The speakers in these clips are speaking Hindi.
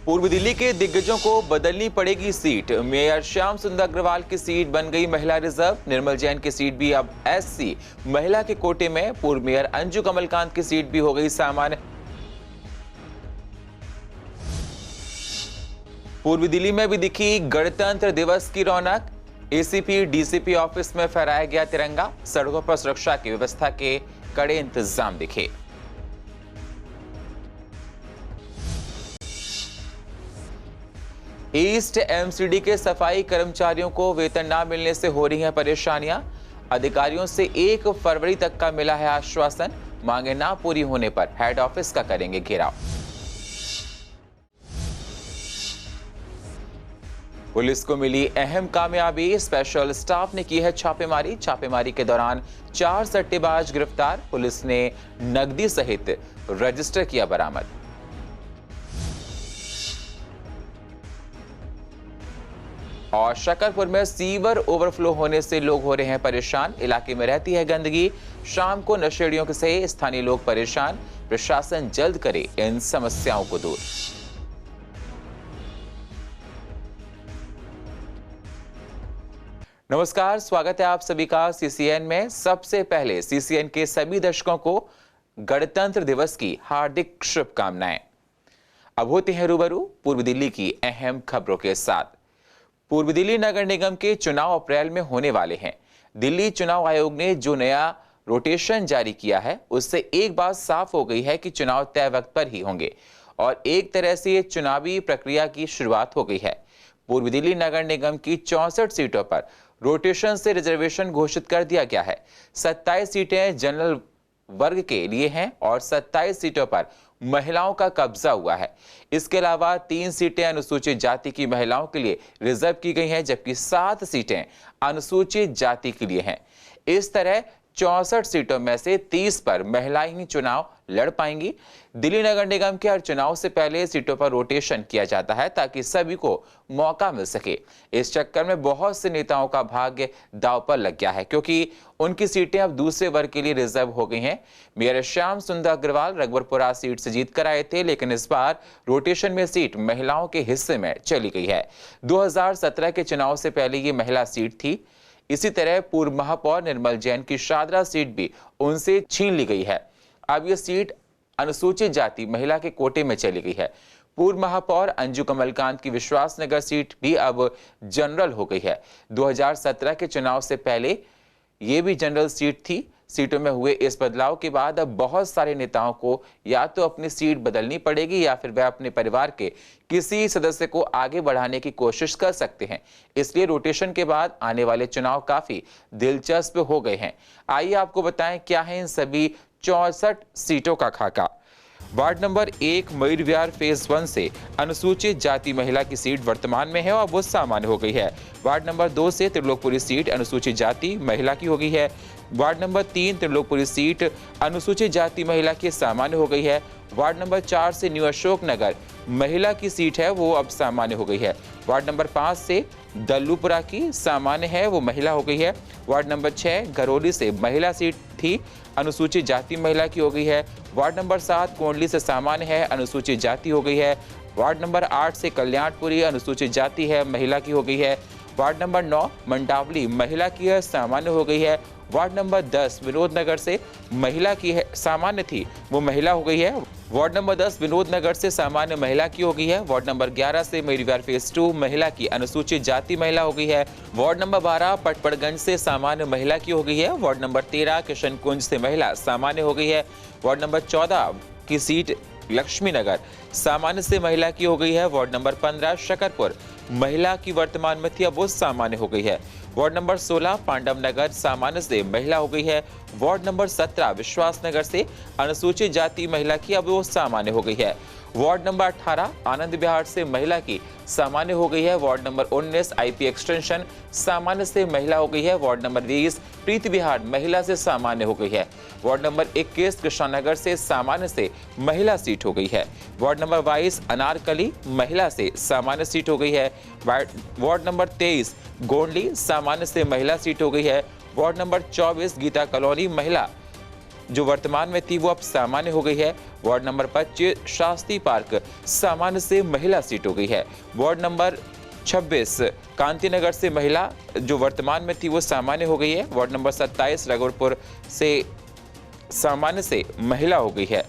पूर्व दिल्ली के दिग्गजों को बदलनी पड़ेगी सीट। मेयर श्याम सुंदर अग्रवाल की सीट बन गई महिला रिजर्व। निर्मल जैन की सीट भी अब एससी महिला के कोटे में। पूर्व मेयर अंजू कमलकांत की सीट भी हो गई सामान्य। पूर्व दिल्ली में भी दिखी गणतंत्र दिवस की रौनक। एसीपी डीसीपी ऑफिस में फहराया गया तिरंगा। सड़कों पर सुरक्षा की व्यवस्था के कड़े इंतजाम दिखे। ईस्ट एमसीडी के सफाई कर्मचारियों को वेतन ना मिलने से हो रही हैं परेशानियां। अधिकारियों से 1 फरवरी तक का मिला है आश्वासन। मांगे ना पूरी होने पर हेड ऑफिस का करेंगे घेराव। पुलिस को मिली अहम कामयाबी। स्पेशल स्टाफ ने की है छापेमारी। छापेमारी के दौरान 4 सट्टेबाज गिरफ्तार। पुलिस ने नकदी सहित रजिस्टर किया बरामद। और शकरपुर में सीवर ओवरफ्लो होने से लोग हो रहे हैं परेशान। इलाके में रहती है गंदगी। शाम को नशेड़ियों से स्थानीय लोग परेशान। प्रशासन जल्द करे इन समस्याओं को दूर। नमस्कार, स्वागत है आप सभी का सीसीएन में। सबसे पहले सीसीएन के सभी दर्शकों को गणतंत्र दिवस की हार्दिक शुभकामनाएं। अब होते हैं रूबरू पूर्व दिल्ली की अहम खबरों के साथ। पूर्व दिल्ली नगर निगम के चुनाव अप्रैल में होने वाले हैं। दिल्ली चुनाव आयोग ने जो नया रोटेशन जारी किया है उससे एक बात साफ हो गई है कि चुनाव तय वक्त पर ही होंगे और एक तरह से ये चुनावी प्रक्रिया की शुरुआत हो गई है। पूर्व दिल्ली नगर निगम की 64 सीटों पर रोटेशन से रिजर्वेशन घोषित कर दिया गया है। 27 सीटें जनरल वर्ग के लिए हैं और 27 सीटों पर महिलाओं का कब्जा हुआ है। इसके अलावा 3 सीटें अनुसूचित जाति की महिलाओं के लिए रिजर्व की गई हैं, जबकि 7 सीटें अनुसूचित जाति के लिए हैं। इस तरह 64 सीटों में से 30 पर महिलाएं ही चुनाव लड़ पाएंगी। दिल्ली नगर निगम के हर चुनाव से पहले सीटों पर रोटेशन किया जाता है ताकि सभी को मौका मिल सके। इस चक्कर में बहुत से नेताओं का भाग्य दांव पर लग गया है, क्योंकि उनकी सीटें अब दूसरे वर्ग के लिए रिजर्व हो गई हैं। मेयर श्याम सुंदर अग्रवाल रघुवरपुरा सीट से जीत कर आए थे, लेकिन इस बार रोटेशन में सीट महिलाओं के हिस्से में चली गई है। 2017 के चुनाव से पहले ये महिला सीट थी। इसी तरह पूर्व महापौर निर्मल जैन की शादरा सीट भी उनसे छीन ली गई है। अब यह सीट अनुसूचित जाति महिला के कोटे में चली गई है। पूर्व महापौर अंजू कमलकांत की विश्वासनगर सीट भी अब जनरल हो गई है। 2017 के चुनाव से पहले ये भी जनरल सीट थी। सीटों में हुए इस बदलाव के बाद अब बहुत सारे नेताओं को या तो अपनी सीट बदलनी पड़ेगी या फिर वह अपने परिवार के किसी सदस्य को आगे बढ़ाने की कोशिश कर सकते हैं। इसलिए रोटेशन के बाद आने वाले चुनाव काफी दिलचस्प हो गए हैं। आइए आपको बताएं क्या है इन सभी 64 सीटों का खाका। Ward number 1 Mayur Vihar phase 1 से अनुसूचित जाति महिला की सीट वर्तमान में है और वो सामान्य हो गई है। वार्ड नंबर 2 से त्रिलोकपुरी सीट अनुसूचित जाति महिला की हो गई है। वार्ड नंबर 3 त्रिलोकपुरी सीट अनुसूचित जाति महिला की सामान्य हो गई है। वार्ड नंबर 4 से न्यू अशोक नगर महिला की सीट है, वो अब सामान्य हो गई है। वार्ड नंबर 5 से दल्लूपुरा की सामान्य है, वो महिला हो गई है। वार्ड नंबर 6 घरौली से महिला सीट थी, अनुसूचित जाति महिला की हो गई है। वार्ड नंबर 7 कोंडली से सामान्य है, अनुसूचित जाति हो गई है। वार्ड नंबर 8 से कल्याणपुरी अनुसूचित जाति है, महिला की हो गई है। वार्ड नंबर 9 मंडावली महिला की है, सामान्य हो गई है। वार्ड नंबर 10 विनोद नगर से महिला की है, सामान्य थी, वो महिला हो गई है। वार्ड नंबर 10 विनोद नगर से सामान्य महिला की हो गई है। वार्ड नंबर 11 से मयूर विहार फेज 2 महिला की अनुसूचित जाति महिला हो गई है। वार्ड नंबर 12 पटपड़गंज से सामान्य महिला की हो गई है। वार्ड नंबर 13 किशनकुंज से महिला सामान्य हो गई है। वार्ड नंबर 14 की सीट लक्ष्मी नगर सामान्य से महिला की हो गई है। वार्ड नंबर 15 शकरपुर महिला की वर्तमान में थी, अब वो सामान्य हो गई है। वार्ड नंबर 16 पांडव नगर सामान्य से महिला हो गई है। वार्ड नंबर 17 विश्वास नगर से अनुसूचित जाति महिला की, अब वो सामान्य हो गई है। वार्ड नंबर 18 आनंद विहार से महिला की सामान्य हो गई है। वार्ड नंबर 19 आईपी एक्सटेंशन सामान्य से महिला हो गई है। वार्ड नंबर 20 प्रीति विहार महिला से सामान्य हो गई है। वार्ड नंबर 21 कृष्णानगर से सामान्य से महिला सीट हो गई है। वार्ड नंबर 22 अनारकली महिला से सामान्य सीट हो गई है। वार्ड नंबर 23 गोंडली सामान्य से महिला सीट हो गई है। वार्ड नंबर 24 गीता कॉलोनी महिला जो वर्तमान में थी वो अब सामान्य हो गई है। वार्ड नंबर 25 शास्त्री पार्क सामान्य से महिला सीट हो गई है। वार्ड नंबर 26 कांतिनगर से महिला जो वर्तमान में थी वो सामान्य हो गई है। वार्ड नंबर 27 रघुवरपुर से सामान्य से महिला हो गई है।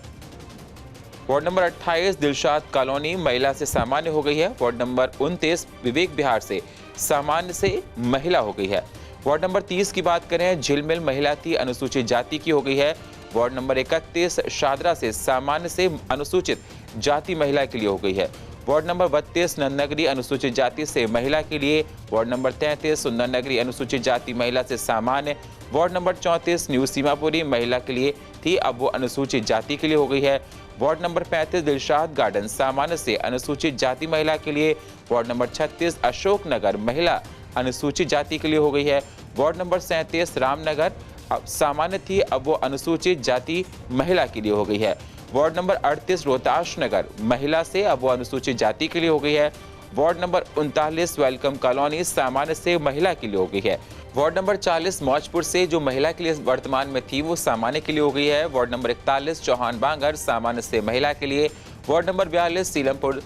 वार्ड नंबर 28 दिलशाद कॉलोनी महिला से सामान्य हो गई है। वार्ड नंबर 29 विवेक विहार से सामान्य से महिला हो गई है। वार्ड नंबर 30 की बात करें, झिलमिल महिला थी, अनुसूचित जाति की हो गई है। वार्ड नंबर 31 शादरा से सामान्य से अनुसूचित जाति महिला के लिए हो गई है। वार्ड नंबर 32 नंदनगरी अनुसूचित जाति से महिला के लिए। वार्ड नंबर 33 सुंदरनगरी अनुसूचित जाति महिला से सामान्य। वार्ड नंबर 34 न्यू सीमापुरी महिला के लिए थी, अब वो अनुसूचित जाति के लिए हो गई है। वार्ड नंबर 35 दिलशाद गार्डन सामान्य से अनुसूचित जाति महिला के लिए। वार्ड नंबर 36 अशोकनगर महिला अनुसूचित जाति के लिए हो गई है। वार्ड नंबर 37 रामनगर सामान्य थी, अब वो अनुसूचित जाति महिला के लिए हो गई है। वार्ड नंबर 38 रोहताश नगर महिला से, अब वो अनुसूचित जाति के लिए हो गई है। वार्ड नंबर 39 वेलकम कॉलोनी सामान्य से महिला के लिए हो गई है। वार्ड नंबर 40 मौजपुर से जो महिला के लिए वर्तमान में थी वो सामान्य के लिए हो गई है। वार्ड नंबर 41 चौहान बांगर सामान्य से महिला के लिए। वार्ड नंबर 42 सीलमपुर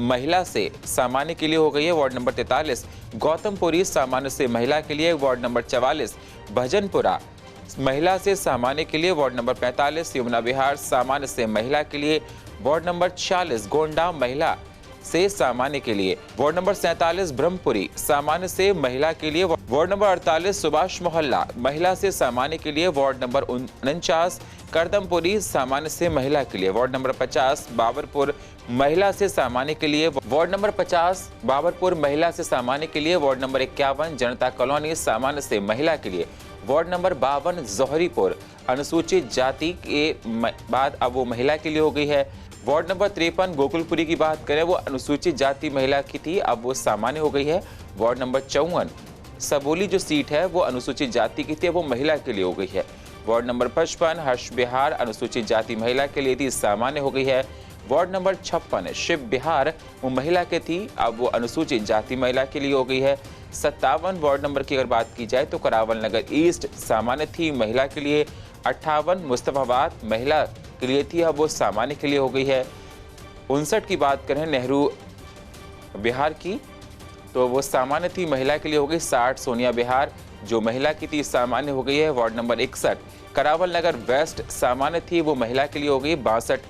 महिला से सामान्य के लिए हो गई है। वार्ड नंबर 43 गौतमपुरी सामान्य से महिला के लिए। वार्ड नंबर 44 भजनपुरा महिला से सामान्य के लिए। वार्ड नंबर 45 यमुना विहार सामान्य से महिला के लिए। वार्ड नंबर 46 गोंडा महिला से सामान्य के लिए। वार्ड नंबर 47 ब्रह्मपुरी सामान्य से महिला के लिए। वार्ड नंबर 48 सुभाष मोहल्ला महिला से सामान्य के लिए। वार्ड नंबर 49 करदमपुरी सामान्य से महिला के लिए। वार्ड नंबर 50 बाबरपुर महिला से सामान्य के लिए। वार्ड नंबर 50 बाबरपुर महिला से सामान्य के लिए। वार्ड नंबर 51 जनता कॉलोनी सामान्य से महिला के लिए। वार्ड नंबर 52 जौहरीपुर अनुसूचित जाति के बाद अब वो महिला के लिए हो गई है। वार्ड नंबर 53 गोकुलपुरी की बात करें, वो अनुसूचित जाति महिला की थी, अब वो सामान्य हो गई है। वार्ड नंबर 54 सबोली जो सीट है वो अनुसूचित जाति की थी, वो महिला के लिए हो गई है। वार्ड नंबर 55 हर्ष बिहार अनुसूचित जाति महिला के लिए थी, सामान्य हो गई है। वार्ड नंबर 56 शिव बिहार वो महिला के थी, अब वो अनुसूचित जाति महिला के लिए हो गई है। 57 वार्ड नंबर की अगर बात की जाए तो करावल नगर ईस्ट सामान्य थी, महिला के लिए। 58 मुस्तफाबाद महिला के लिए थी, अब वो सामान्य के लिए हो गई है। 59 की बात करें नेहरू बिहार की तो वो सामान्य थी, महिला के लिए हो गई। 60 सोनिया बिहार जो महिला की थी सामान्य हो गई है। वार्ड नंबर 61 करावल नगर वेस्ट सामान्य थी, वो महिला के लिए हो गई। 62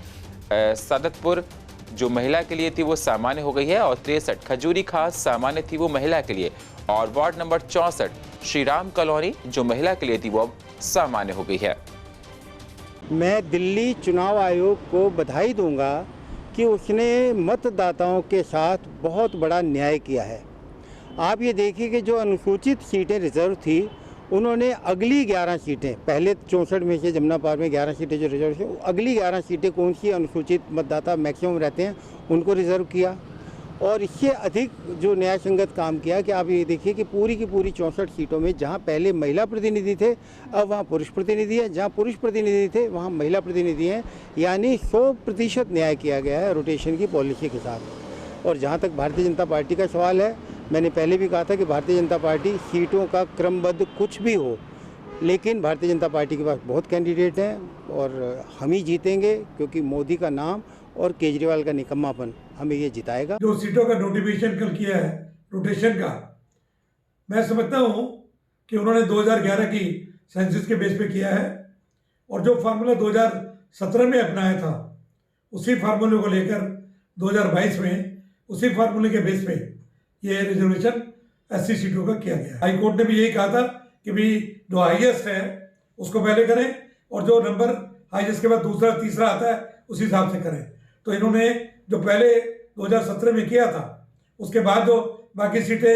सादतपुर जो महिला के लिए थी वो सामान्य हो गई है। और 63 खजूरी खास सामान्य थी, वो महिला के लिए। और ward number 64 Shri Ram colony जो महिला के लिए थी वो अब सामान्य हो गई है। मैं दिल्ली चुनाव आयोग को बधाई दूंगा कि उसने मतदाताओं के साथ बहुत बड़ा न्याय किया है। आप ये देखिए कि जो अनुसूचित सीटें रिजर्व थी, उन्होंने अगली 11 सीटें, पहले 64 में से जमुना पार में 11 सीटें जो रिजर्व थी, अगली 11 सीटें कौन सी अनुसूचित मतदाता मैक्सिमम रहते हैं उनको रिजर्व किया। और इससे अधिक जो न्याय संगत काम किया कि आप ये देखिए कि पूरी की पूरी 64 सीटों में जहां पहले महिला प्रतिनिधि थे, अब वहां पुरुष प्रतिनिधि है, जहां पुरुष प्रतिनिधि थे वहां महिला प्रतिनिधि हैं, यानी 100% न्याय किया गया है रोटेशन की पॉलिसी के साथ। और जहां तक भारतीय जनता पार्टी का सवाल है, मैंने पहले भी कहा था कि भारतीय जनता पार्टी सीटों का क्रमबद्ध कुछ भी हो, लेकिन भारतीय जनता पार्टी के पास बहुत कैंडिडेट हैं और हम ही जीतेंगे, क्योंकि मोदी का नाम और केजरीवाल का निकम्मापन हमें ये जिताएगा। जो सीटों का नोटिफिकेशन कल किया है रोटेशन का, मैं समझता हूँ कि उन्होंने 2011 की सेंसस के बेस पे किया है और जो फार्मूला 2017 में अपनाया था उसी फार्मूले को लेकर 2022 में उसी फार्मूले के बेस पे ये रिजर्वेशन एससी सीटों का किया गया। हाई कोर्ट ने भी यही कहा था कि भी जो हाईएस्ट है उसको पहले करें और जो नंबर हाईएस्ट के बाद दूसरा तीसरा आता है उसी हिसाब से करें। तो इन्होंने जो पहले 2017 में किया था उसके बाद जो बाकी सीटें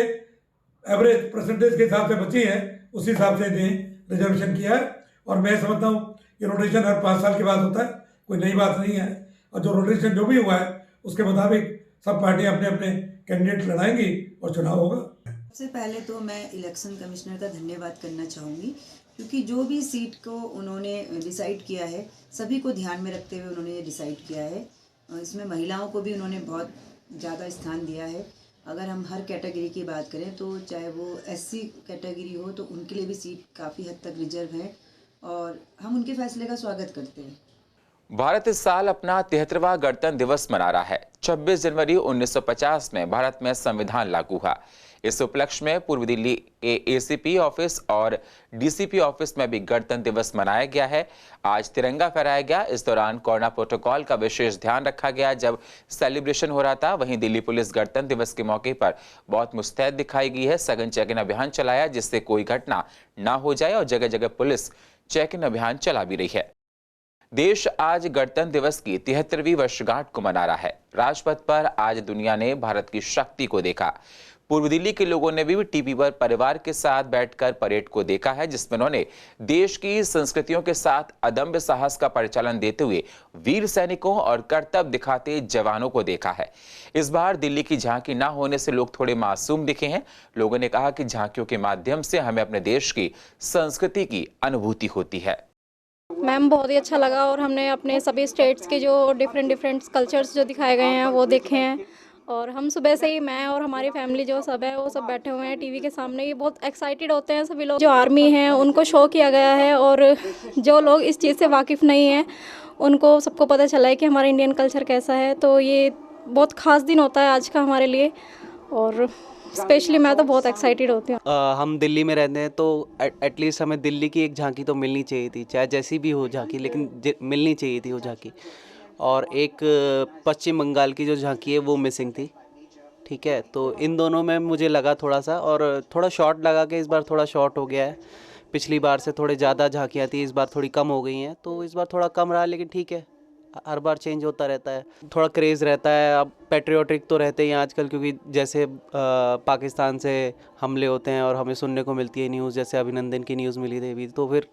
एवरेज परसेंटेज के हिसाब से बची हैं उसी हिसाब से रिजर्वेशन किया है। और मैं समझता हूँ कि रोटेशन हर 5 साल के बाद होता है, कोई नई बात नहीं है। और जो रोटेशन जो भी हुआ है उसके मुताबिक सब पार्टियां अपने अपने कैंडिडेट लड़ाएंगी और चुनाव होगा। सबसे पहले तो मैं इलेक्शन कमिश्नर का धन्यवाद करना चाहूँगी, क्योंकि जो भी सीट को उन्होंने डिसाइड किया है सभी को ध्यान में रखते हुए उन्होंने ये डिसाइड किया है। इसमें महिलाओं को भी उन्होंने बहुत ज़्यादा स्थान दिया है। अगर हम हर कैटेगरी की बात करें तो चाहे वो एससी कैटेगरी हो तो उनके लिए भी सीट काफ़ी हद तक रिजर्व है। और हम उनके फैसले का स्वागत करते हैं। भारत इस साल अपना 73वां गणतंत्र दिवस मना रहा है। 26 जनवरी 1950 में भारत में संविधान लागू हुआ। इस उपलक्ष्य में पूर्व दिल्ली के एसीपी ऑफिस और डीसीपी ऑफिस में भी गणतंत्र दिवस मनाया गया है। आज तिरंगा फहराया गया। इस दौरान कोरोना प्रोटोकॉल का विशेष ध्यान रखा गया जब सेलिब्रेशन हो रहा था। वहीं दिल्ली पुलिस गणतंत्र दिवस के मौके पर बहुत मुस्तैद दिखाई गई है। सघन चेकिंग अभियान चलाया जिससे कोई घटना ना हो जाए और जगह जगह पुलिस चेकिंग अभियान चला भी रही है। देश आज गणतंत्र दिवस की 73वीं वर्षगांठ को मना रहा है। राजपथ पर आज दुनिया ने भारत की शक्ति को देखा। पूर्व दिल्ली के लोगों ने भी टीवी पर परिवार के साथ बैठकर परेड को देखा है जिसमें उन्होंने देश की संस्कृतियों के साथ अदम्य साहस का परिचालन देते हुए वीर सैनिकों और कर्तव्य दिखाते जवानों को देखा है। इस बार दिल्ली की झांकी ना होने से लोग थोड़े मासूम दिखे हैं। लोगों ने कहा कि झांकियों के माध्यम से हमें अपने देश की संस्कृति की अनुभूति होती है। मैम बहुत ही अच्छा लगा और हमने अपने सभी स्टेट्स के जो डिफरेंट कल्चर्स जो दिखाए गए हैं वो देखे हैं और हम सुबह से ही मैं और हमारी फैमिली जो सब है वो सब बैठे हुए हैं टीवी के सामने। ये बहुत एक्साइटेड होते हैं सभी लोग। जो आर्मी हैं उनको शो किया गया है और जो लोग इस चीज़ से वाकिफ़ नहीं हैं उनको सबको पता चला है कि हमारा इंडियन कल्चर कैसा है। तो ये बहुत ख़ास दिन होता है आज का हमारे लिए और स्पेशली मैं तो बहुत एक्साइटेड होती हूँ। हम दिल्ली में रहते हैं तो एटलीस्ट हमें दिल्ली की एक झांकी तो मिलनी चाहिए थी, चाहे जैसी भी हो झांकी, लेकिन मिलनी चाहिए थी वो झांकी। और एक पश्चिम बंगाल की जो झांकी है वो मिसिंग थी। ठीक है, तो इन दोनों में मुझे लगा थोड़ा सा और थोड़ा शॉर्ट लगा कि इस बार थोड़ा शॉर्ट हो गया है। पिछली बार से थोड़े ज़्यादा झांकियाँ थी, इस बार थोड़ी कम हो गई हैं, तो इस बार थोड़ा कम रहा, लेकिन ठीक है, हर बार चेंज होता रहता है। थोड़ा क्रेज़ रहता है। अब पैट्रियोटिक तो रहते ही आजकल, क्योंकि जैसे पाकिस्तान से हमले होते हैं और हमें सुनने को मिलती है न्यूज़, जैसे अभिनंदन की न्यूज़ मिली थी, तो फिर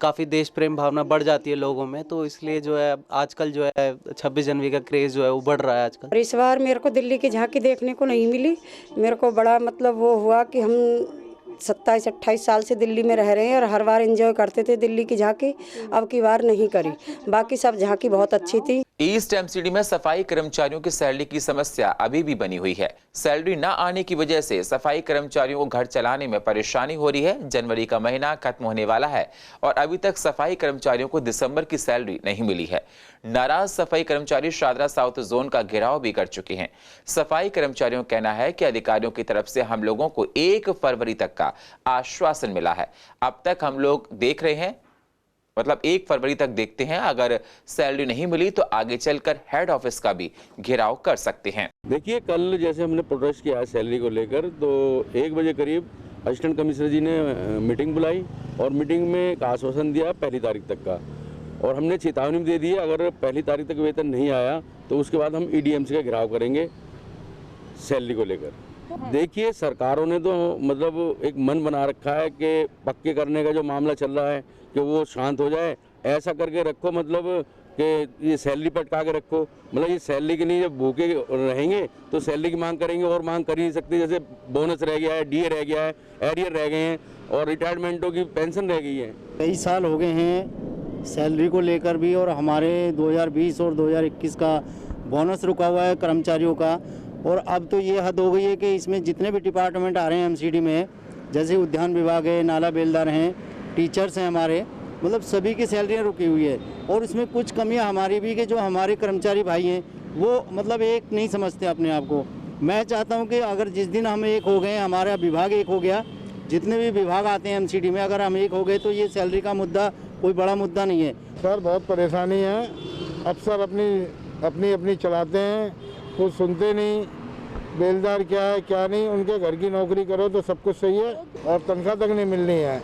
काफ़ी देश प्रेम भावना बढ़ जाती है लोगों में। तो इसलिए जो है आजकल जो है 26 जनवरी का क्रेज़ जो है वो बढ़ रहा है आजकल। इस बार मेरे को दिल्ली की झांकी देखने को नहीं मिली। मेरे को बड़ा मतलब वो हुआ कि हम 27-28 साल से दिल्ली में रह रहे हैं और हर बार एंजॉय करते थे दिल्ली की झांकी। अब की बार नहीं करी। बाकी सब झांकी बहुत अच्छी थी। ईस्ट एमसीडी में सफाई कर्मचारियों की सैलरी की समस्या अभी भी बनी हुई है। सैलरी न आने की वजह से सफाई कर्मचारियों को घर चलाने में परेशानी हो रही है। जनवरी का महीना खत्म होने वाला है और अभी तक सफाई कर्मचारियों को दिसंबर की सैलरी नहीं मिली है। नाराज सफाई कर्मचारी शादरा साउथ जोन का घेराव भी कर चुके हैं। सफाई कर्मचारियों का कहना है कि अधिकारियों की तरफ से हम लोगों को 1 फरवरी तक का आश्वासन मिला है। अब तक हम लोग देख रहे हैं, मतलब 1 फरवरी तक देखते हैं। अगर सैलरी नहीं मिली तो आगे चलकर हेड ऑफिस का भी घेराव कर सकते हैं। देखिए, कल जैसे हमने प्रोटेस्ट किया है सैलरी को लेकर, तो 1 बजे करीब असिस्टेंट कमिश्नर जी ने मीटिंग बुलाई और मीटिंग में एक आश्वासन दिया 1 तारीख तक का, और हमने चेतावनी दे दी है अगर 1 तारीख तक वेतन नहीं आया तो उसके बाद हम ईडीएमसी का घेराव करेंगे सैलरी को लेकर। देखिए, सरकारों ने तो मतलब एक मन बना रखा है कि पक्के करने का जो मामला चल रहा है कि वो शांत हो जाए। ऐसा करके रखो मतलब कि ये सैलरी पटका के रखो, मतलब ये सैलरी के लिए जब भूखे रहेंगे तो सैलरी की मांग करेंगे और मांग कर ही नहीं सकते। जैसे बोनस रह गया है, डीए रह गया है, एरियर रह गए हैं और रिटायरमेंटों की पेंशन रह गई है। कई साल हो गए हैं सैलरी को लेकर भी, और हमारे 2020 और 2021 का बोनस रुका हुआ है कर्मचारियों का। और अब तो ये हद हो गई है कि इसमें जितने भी डिपार्टमेंट आ रहे हैं एमसीडी में, जैसे उद्यान विभाग है, नाला बेलदार हैं, टीचर्स हैं हमारे, मतलब सभी की सैलरियाँ रुकी हुई है। और इसमें कुछ कमियां हमारी भी कि जो हमारे कर्मचारी भाई हैं वो मतलब एक नहीं समझते अपने आप को। मैं चाहता हूं कि अगर जिस दिन हम एक हो गए, हमारा विभाग एक हो गया, जितने भी विभाग आते हैं एमसीडी में, अगर हम एक हो गए तो ये सैलरी का मुद्दा कोई बड़ा मुद्दा नहीं है। सर बहुत परेशानी है। अफसर अपनी चलाते हैं, कुछ सुनते नहीं। बेलदार क्या है क्या नहीं, उनके घर की नौकरी करो तो सब कुछ सही है और तनख्वाह तक नहीं मिलनी है।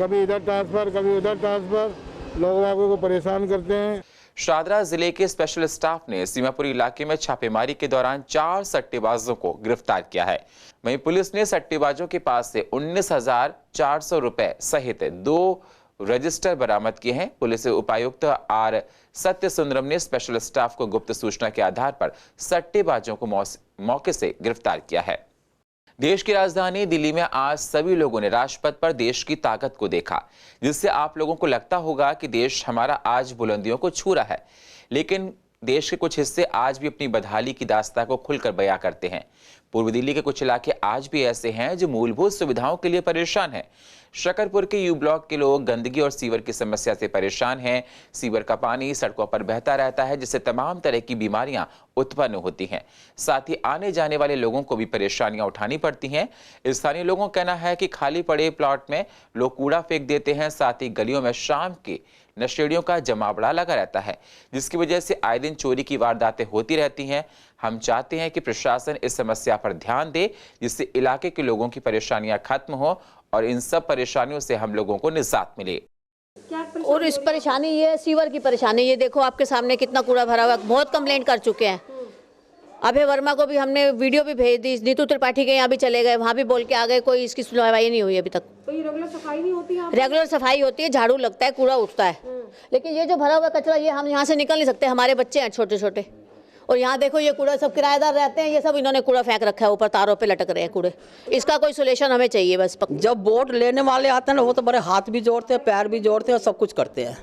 कभी इधर ट्रांसफ़र कभी उधर ट्रांसफ़र, लोगों को परेशान करते हैं। शादरा जिले के स्पेशल स्टाफ ने सीमापुरी इलाके में छापेमारी के दौरान 4 सट्टेबाजों को गिरफ्तार किया है। वहीं पुलिस ने सट्टेबाजों के पास से 19,400 रुपए सहित 2 रजिस्टर बरामद किए हैं। पुलिस उपायुक्त आर सत्य सुंदरम ने स्पेशल स्टाफ को गुप्त सूचना के आधार पर सट्टेबाजों को मौके से गिरफ्तार किया है। देश की राजधानी दिल्ली में आज सभी लोगों ने राजपथ पर देश की ताकत को देखा, जिससे आप लोगों को लगता होगा कि देश हमारा आज बुलंदियों को छू रहा है। लेकिन देश के कुछ हिस्से आज भी अपनी बदहाली की दास्तां को खुलकर बयां करते हैं। पूर्व दिल्ली के कुछ इलाके आज भी ऐसे हैं जो मूलभूत सुविधाओं के लिए परेशान हैं। शकरपुर के यू ब्लॉक के लोग गंदगी और सीवर की समस्या से परेशान हैं। सीवर का पानी सड़कों पर बहता रहता है, जिससे तमाम तरह की बीमारियां उत्पन्न होती हैं। साथ ही आने जाने वाले लोगों को भी परेशानियां उठानी पड़ती हैं। स्थानीय लोगों का कहना है कि खाली पड़े प्लॉट में लोग कूड़ा फेंक देते हैं। साथ ही गलियों में शाम के नशेड़ियों का जमावड़ा लगा रहता है, जिसकी वजह से आए दिन चोरी की वारदातें होती रहती हैं। हम चाहते हैं कि प्रशासन इस समस्या पर ध्यान दे, जिससे इलाके के लोगों की परेशानियां खत्म हो और इन सब परेशानियों से हम लोगों को निजात मिले। और इस परेशानी ये सीवर की परेशानी, ये देखो आपके सामने कितना कूड़ा भरा हुआ है। बहुत कंप्लेंट कर चुके हैं। अभय वर्मा को भी हमने वीडियो भी भेज दी, नीतू त्रिपाठी के यहाँ भी चले गए, वहाँ भी बोल के आ गए, कोई इसकी सुनवाई नहीं हुई अभी तक। तो ये रेगुलर सफाई नहीं होती है? रेगुलर सफाई होती है, झाड़ू लगता है, कूड़ा उठता है, लेकिन ये जो भरा हुआ कचरा, ये हम यहाँ से निकल नहीं सकते। हमारे बच्चे हैं छोटे छोटे, और यहाँ देखो ये कूड़ा, सब किराएदार रहते हैं, ये सब इन्होंने कूड़ा फेंक रखा है, ऊपर तारों पे लटक रहे हैं कूड़े। इसका कोई सोल्यूशन हमें चाहिए बस। जब वोट लेने वाले आते हैं ना, वो तो बड़े हाथ भी जोड़ते हैं, पैर भी जोड़ते हैं, सब कुछ करते हैं।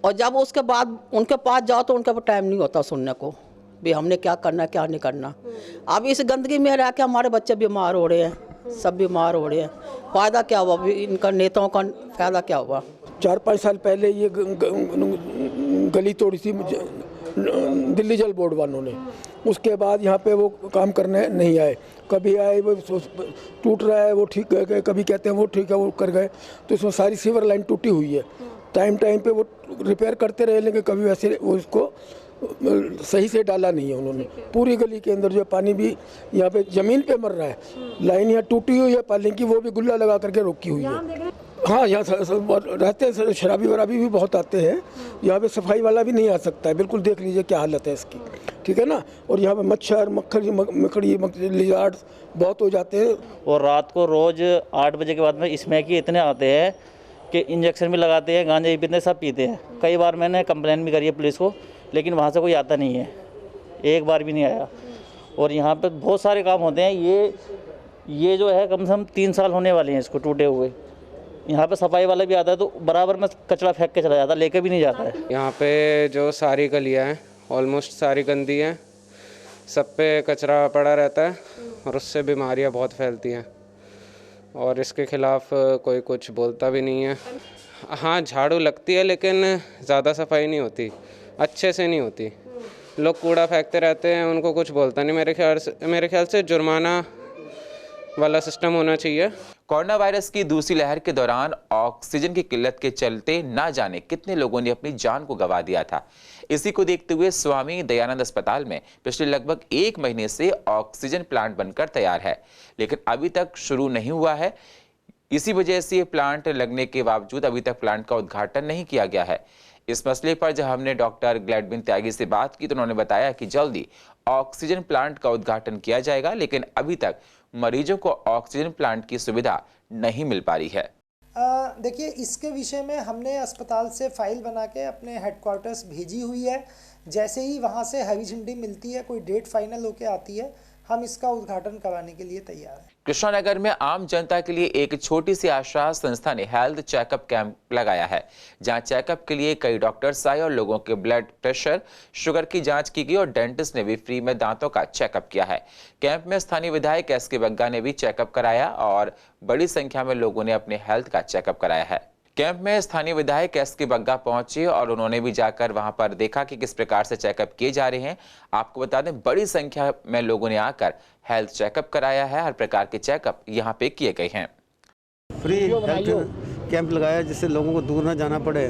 और जब उसके बाद उनके पास जाओ तो उनके पास टाइम नहीं होता सुनने को भी हमने क्या करना क्या नहीं करना। अब इस गंदगी में रह के हमारे बच्चे बीमार हो रहे हैं, सब बीमार हो रहे हैं। फ़ायदा क्या हुआ इनका, नेताओं का फ़ायदा क्या हुआ? 4-5 साल पहले ये गली तोड़ी थी दिल्ली जल बोर्ड वालों ने, उसके बाद यहाँ पे वो काम करने नहीं आए। कभी आए वो टूट रहा है वो ठीक कर गए, कभी कहते हैं वो ठीक है वो कर गए। तो इसमें सारी सीवर लाइन टूटी हुई है, टाइम पे वो रिपेयर करते रहे, लेकिन कभी वैसे वो इसको सही से डाला नहीं है उन्होंने। पूरी गली के अंदर जो पानी भी यहाँ पे ज़मीन पे मर रहा है, लाइन यहाँ टूटी हुई है पानी की, वो भी गुल्ला लगा करके रोकी हुई है। हाँ, यहाँ रहते हैं शराबी वराबी भी बहुत आते हैं, यहाँ पे सफाई वाला भी नहीं आ सकता है। बिल्कुल देख लीजिए क्या हालत है इसकी, ठीक है ना। और यहाँ पे मच्छर मकड़ी लिजार्ड बहुत हो जाते हैं। और रात को रोज़ 8 बजे के बाद में स्मैक ही इतने आते हैं कि इंजेक्शन भी लगाते हैं, गांजे भी पीते हैं, सब पीते हैं। कई बार मैंने कंप्लेन भी करी है पुलिस को, लेकिन वहाँ से कोई आता नहीं है, एक बार भी नहीं आया। और यहाँ पे बहुत सारे काम होते हैं। ये जो है कम से कम 3 साल होने वाले हैं इसको टूटे हुए। यहाँ पे सफाई वाला भी आता है तो बराबर में कचरा फेंक के चला जाता है, लेके भी नहीं जाता है। यहाँ पे जो सारी गलियाँ हैं ऑलमोस्ट सारी गंदी हैं, सब पे कचरा पड़ा रहता है और उससे बीमारियाँ बहुत फैलती हैं, और इसके खिलाफ कोई कुछ बोलता भी नहीं है। हाँ, झाड़ू लगती है लेकिन ज़्यादा सफाई नहीं होती, अच्छे से नहीं होती। लोग कूड़ा फेंकते रहते हैं, उनको कुछ बोलता नहीं। मेरे ख्याल से जुर्माना वाला सिस्टम होना चाहिए। कोरोना वायरस की दूसरी लहर के दौरान ऑक्सीजन की किल्लत के चलते ना जाने कितने लोगों ने अपनी जान को गंवा दिया था। इसी को देखते हुए स्वामी दयानंद अस्पताल में पिछले लगभग 1 महीने से ऑक्सीजन प्लांट बनकर तैयार है, लेकिन अभी तक शुरू नहीं हुआ है। इसी वजह से ये प्लांट लगने के बावजूद अभी तक प्लांट का उद्घाटन नहीं किया गया है। इस मसले पर जब हमने डॉक्टर ग्लैडविन त्यागी से बात की तो उन्होंने बताया कि जल्दी ऑक्सीजन प्लांट का उद्घाटन किया जाएगा, लेकिन अभी तक मरीजों को ऑक्सीजन प्लांट की सुविधा नहीं मिल पा रही है। देखिए, इसके विषय में हमने अस्पताल से फाइल बना के अपने हेडक्वार्टर्स भेजी हुई है। जैसे ही वहाँ से हरी झंडी मिलती है, कोई डेट फाइनल होके आती है, हम इसका उद्घाटन कराने के लिए तैयार हैं। कृष्णानगर में आम जनता के लिए एक छोटी सी आशा संस्था ने हेल्थ चेकअप कैंप लगाया है, जहां चेकअप के लिए कई डॉक्टर्स आए और लोगों के ब्लड प्रेशर, शुगर की जांच की गई और डेंटिस्ट ने भी फ्री में दांतों का चेकअप किया है। कैंप में स्थानीय विधायक एसके बग्गा ने भी चेकअप कराया और बड़ी संख्या में लोगों ने अपने हेल्थ का चेकअप कराया है। कैंप में स्थानीय विधायक एसके बग्गा पहुंचे और उन्होंने भी जाकर वहां पर देखा कि किस प्रकार से चेकअप किए जा रहे हैं। आपको बता दें, बड़ी संख्या में लोगों ने आकर हेल्थ चेकअप कराया है। हर प्रकार के चेकअप यहां पे किए गए हैं। फ्री हेल्थ कैंप लगाया जिससे लोगों को दूर ना जाना पड़े।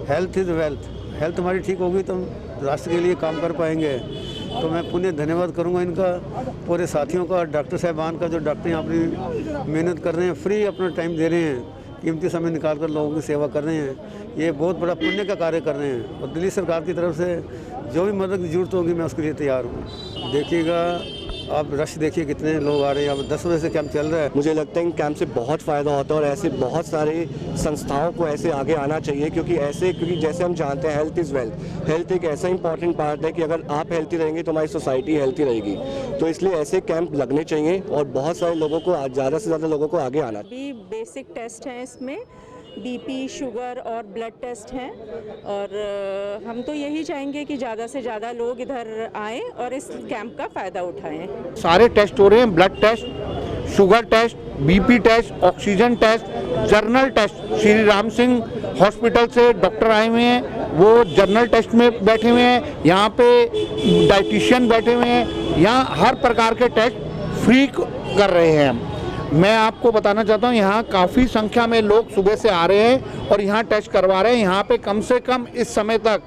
हेल्थ इज वेल्थ, हेल्थ हमारी ठीक होगी तो हम राष्ट्र के लिए काम कर पाएंगे। तो मैं पुनः धन्यवाद करूंगा इनका, पूरे साथियों का, डॉक्टर साहबान का, जो डॉक्टर यहाँ अपनी मेहनत कर रहे हैं, फ्री अपना टाइम दे रहे हैं, कीमती समय निकाल कर लोगों की सेवा कर रहे हैं। ये बहुत बड़ा पुण्य का कार्य कर रहे हैं और दिल्ली सरकार की तरफ से जो भी मदद की जरूरत होगी मैं उसके लिए तैयार हूँ। देखिएगा आप रश देखिए कितने लोग आ रहे हैं। यहाँ 10 बजे से कैंप चल रहा है। मुझे लगता है कि कैंप से बहुत फ़ायदा होता है और ऐसे बहुत सारे संस्थाओं को ऐसे आगे आना चाहिए, क्योंकि जैसे हम जानते हैं हेल्थ इज़ वेल्थ। हेल्थ एक ऐसा इंपॉर्टेंट पार्ट है कि अगर आप हेल्थी रहेंगे तो हमारी सोसाइटी हेल्थी रहेगी। तो इसलिए ऐसे कैंप लगने चाहिए और बहुत सारे लोगों को, ज़्यादा से ज़्यादा लोगों को आगे आना। भी बेसिक टेस्ट हैं इसमें, बीपी, शुगर और ब्लड टेस्ट हैं। और हम तो यही चाहेंगे कि ज़्यादा से ज़्यादा लोग इधर आएँ और इस कैंप का फ़ायदा उठाएं। सारे टेस्ट हो रहे हैं, blood test, sugar test, BP test, oxygen test, general test. Shri Ram Singh hospital से डॉक्टर आए हुए हैं, वो जर्नल टेस्ट में बैठे हुए हैं। यहाँ पे डाइटिशियन बैठे हुए हैं, यहाँ हर प्रकार के टेस्ट फ्री कर रहे हैं हम। मैं आपको बताना चाहता हूँ यहाँ काफ़ी संख्या में लोग सुबह से आ रहे हैं और यहाँ टेस्ट करवा रहे हैं। यहाँ पे कम से कम इस समय तक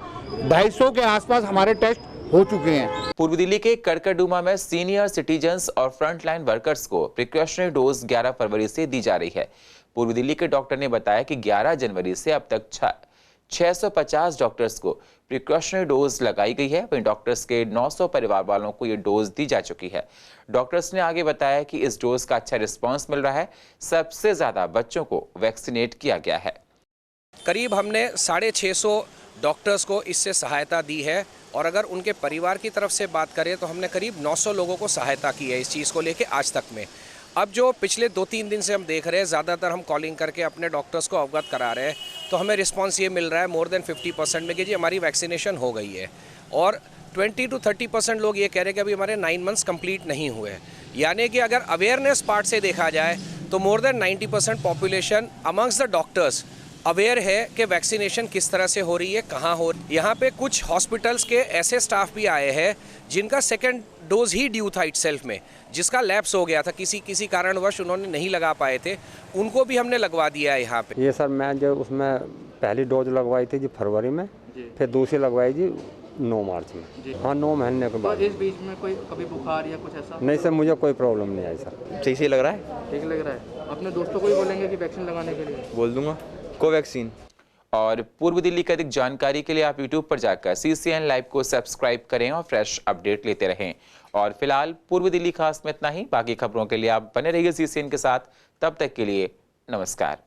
250 के आसपास हमारे टेस्ट हो चुके हैं। पूर्व दिल्ली के करकरडूमा में सीनियर सिटीजन्स और फ्रंटलाइन वर्कर्स को प्रिकॉशनरी डोज 11 फरवरी से दी जा रही है। पूर्व दिल्ली के डॉक्टर ने बताया कि 11 जनवरी से अब तक 650 डॉक्टर्स को प्रिकॉशनरी डोज लगाई गई है। वहीं डॉक्टर्स के 900 परिवार वालों को ये डोज दी जा चुकी है। डॉक्टर्स ने आगे बताया कि इस डोज का अच्छा रिस्पांस मिल रहा है। सबसे ज्यादा बच्चों को वैक्सीनेट किया गया है। करीब हमने 650 डॉक्टर्स को इससे सहायता दी है और अगर उनके परिवार की तरफ से बात करें तो हमने करीब 900 लोगों को सहायता की है इस चीज़ को लेके आज तक में। अब जो पिछले 2-3 दिन से हम देख रहे हैं, ज़्यादातर हम कॉलिंग करके अपने डॉक्टर्स को अवगत करा रहे हैं, तो हमें रिस्पांस ये मिल रहा है मोर देन 50% में कि जी हमारी वैक्सीनेशन हो गई है। और 20 to 30% लोग ये कह रहे हैं कि अभी हमारे 9 मंथ्स कंप्लीट नहीं हुए। यानी कि अगर अवेयरनेस पार्ट से देखा जाए तो more than 90% population amongst the doctors aware है कि वैक्सीनेशन किस तरह से हो रही है, कहाँ हो रही है। यहाँ पे कुछ हॉस्पिटल्स के ऐसे स्टाफ भी आए हैं जिनका सेकेंड डोज ही ड्यू था इटसेल्फ में, जिसका लैप्स हो गया था, किसी कारणवश उन्होंने नहीं लगा पाए थे, उनको भी हमने लगवा दिया है यहाँ पे। ये सर मैं जो उसमें पहली डोज लगवाई थी जी फरवरी में, फिर दूसरी लगवाई जी 9 मार्च में। हाँ 9 महीने के बाद। तो इस बीच में कोई कभी बुखार या कुछ ऐसा? नहीं सर, मुझे कोई प्रॉब्लम नहीं आई सर। ठीक लग रहा है? ठीक लग रहा है। अपने दोस्तों को ही बोलेंगे कि वैक्सीन लगाने के लिए? बोल दूंगा, कोवैक्सीन। और पूर्व दिल्ली की अधिक जानकारी के लिए आप YouTube पर जाकर CCN लाइव को सब्सक्राइब करें और फ्रेश अपडेट लेते रहें। और फिलहाल पूर्व दिल्ली खास में इतना ही। बाकी खबरों के लिए आप बने रहिए CCN के साथ। तब तक के लिए नमस्कार।